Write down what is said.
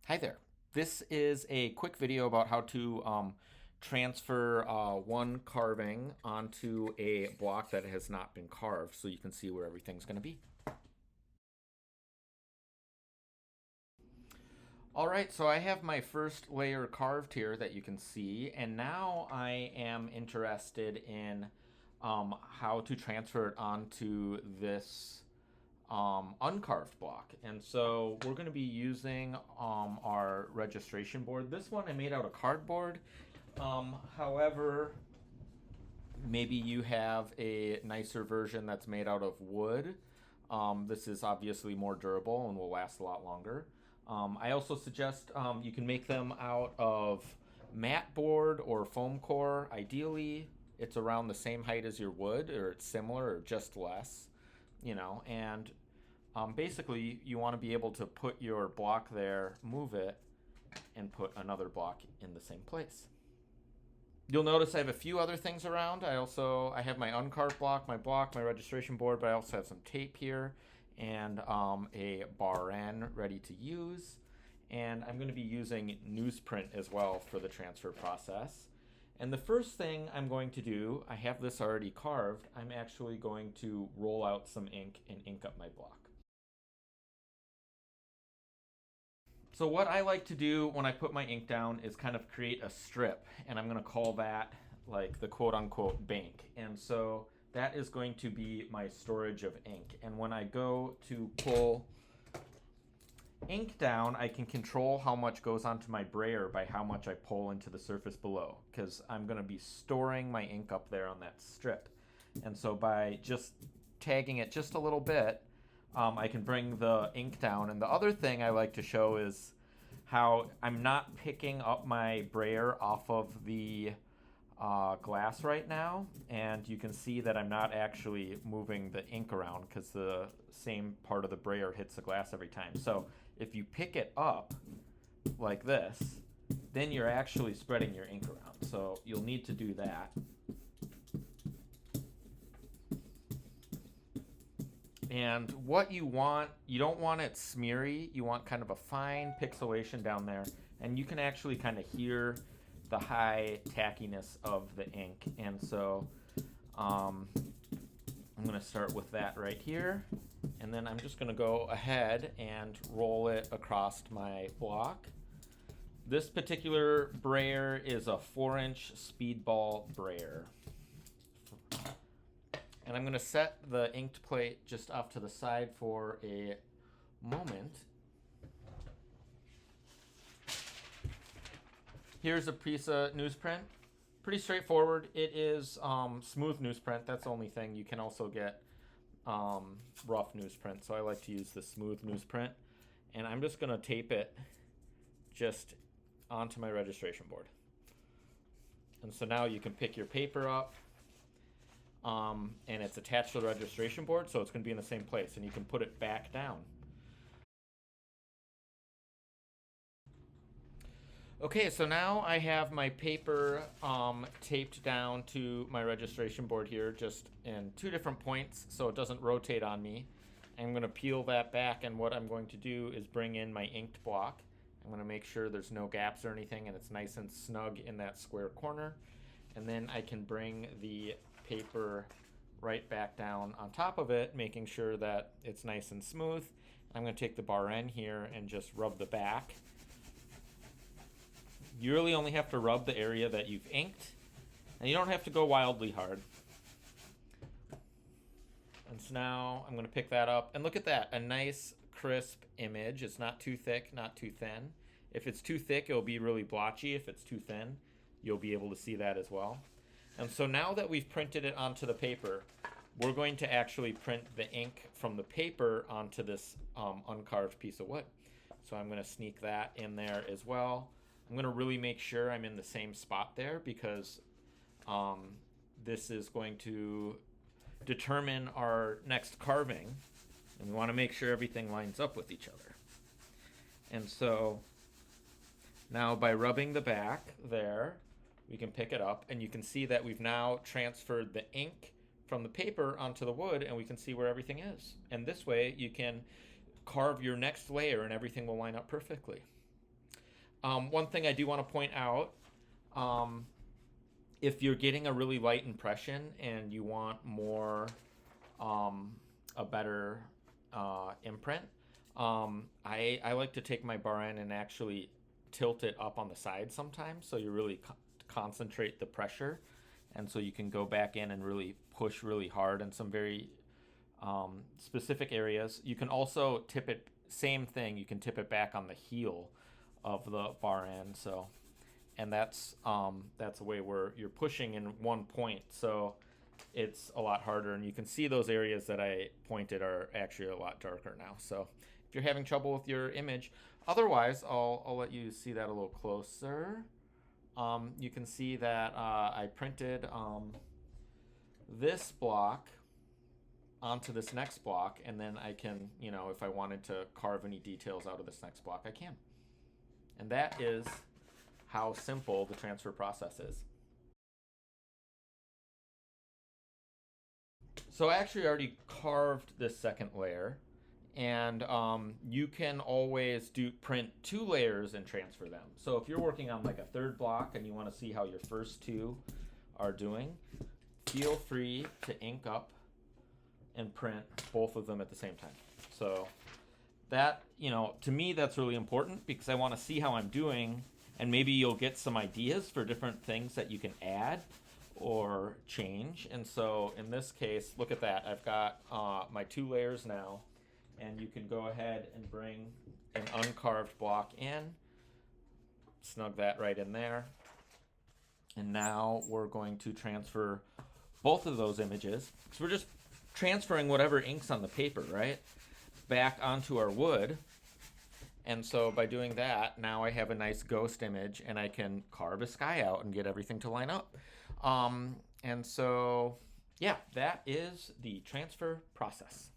Hi there. This is a quick video about how to transfer one carving onto a block that has not been carved so you can see where everything's going to be. All right, so I have my first layer carved here that you can see, and now I am interested in how to transfer it onto this uncarved block. And so we're going to be using our registration board. This one I made out of cardboard. However, maybe you have a nicer version that's made out of wood. This is obviously more durable and will last a lot longer. I also suggest you can make them out of mat board or foam core. Ideally, it's around the same height as your wood, or it's similar, or just less, and basically, you want to be able to put your block there, move it, and put another block in the same place. You'll notice I have a few other things around. I have my uncarved block, my registration board, but I also have some tape here and a bar N ready to use. And I'm going to be using newsprint as well for the transfer process. And the first thing I'm going to do, I have this already carved, I'm actually going to roll out some ink and ink up my block. So what I like to do when I put my ink down is kind of create a strip, and I'm going to call that like the quote-unquote bank. And so that is going to be my storage of ink. And when I go to pull ink down, I can control how much goes onto my brayer by how much I pull into the surface below, because I'm going to be storing my ink up there on that strip. And so by just tagging it just a little bit, I can bring the ink down. And the other thing I like to show is how I'm not picking up my brayer off of the glass right now. And you can see that I'm not actually moving the ink around because the same part of the brayer hits the glass every time. So if you pick it up like this, then you're actually spreading your ink around. So you'll need to do that. And what you don't want it smeary. You want kind of a fine pixelation down there. And you can actually kind of hear the high tackiness of the ink. And so I'm going to start with that right here. And then I'm just going to go ahead and roll it across my block. This particular brayer is a 4-inch speedball brayer. And I'm going to set the inked plate just off to the side for a moment. Here's a piece of newsprint. Pretty straightforward. It is smooth newsprint. That's the only thing. You can also get rough newsprint. So I like to use the smooth newsprint. And I'm just going to tape it just onto my registration board. And so now you can pick your paper up. And it's attached to the registration board, so it's going to be in the same place, and you can put it back down. Okay, so now I have my paper taped down to my registration board here, just in 2 different points, so it doesn't rotate on me. I'm going to peel that back, and what I'm going to do is bring in my inked block. I'm going to make sure there's no gaps or anything, and it's nice and snug in that square corner. And then I can bring the paper right back down on top of it, making sure that it's nice and smooth. I'm going to take the bar N here and just rub the back. You really only have to rub the area that you've inked, and you don't have to go wildly hard. And so now I'm going to pick that up, and look at that, a nice crisp image. It's not too thick, not too thin. If it's too thick, it'll be really blotchy. If it's too thin, you'll be able to see that as well. And so now that we've printed it onto the paper, we're going to actually print the ink from the paper onto this uncarved piece of wood. So I'm going to sneak that in there as well. I'm going to really make sure I'm in the same spot there, because this is going to determine our next carving, and we want to make sure everything lines up with each other. And so now by rubbing the back there, we can pick it up, and you can see that we've now transferred the ink from the paper onto the wood, and we can see where everything is. And this way you can carve your next layer and everything will line up perfectly. One thing I do want to point out, um, if you're getting a really light impression and you want more, a better imprint, I like to take my bar end and actually tilt it up on the side sometimes, so you really concentrate the pressure, and so you can go back in and really push really hard in some very specific areas. You can also tip it, same thing, you can tip it back on the heel of the bar end. So, and that's a way where you're pushing in one point, so it's a lot harder, and you can see those areas that I pointed are actually a lot darker now. So if you're having trouble with your image, otherwise I'll let you see that a little closer. You can see that I printed this block onto this next block, and then I can, if I wanted to carve any details out of this next block, I can. And that is how simple the transfer process is. So I actually already carved this second layer, and you can always print 2 layers and transfer them. So if you're working on like a third block and you want to see how your first 2 are doing, feel free to ink up and print both of them at the same time. So that, to me, that's really important because I want to see how I'm doing, and maybe you'll get some ideas for different things that you can add or change. And so in this case, look at that. I've got my 2 layers now, and you can go ahead and bring an uncarved block in, snug that right in there. And now we're going to transfer both of those images. So we're just transferring whatever ink's on the paper, right, back onto our wood. And so by doing that, now I have a nice ghost image, and I can carve a sky out and get everything to line up. And so, yeah, that is the transfer process.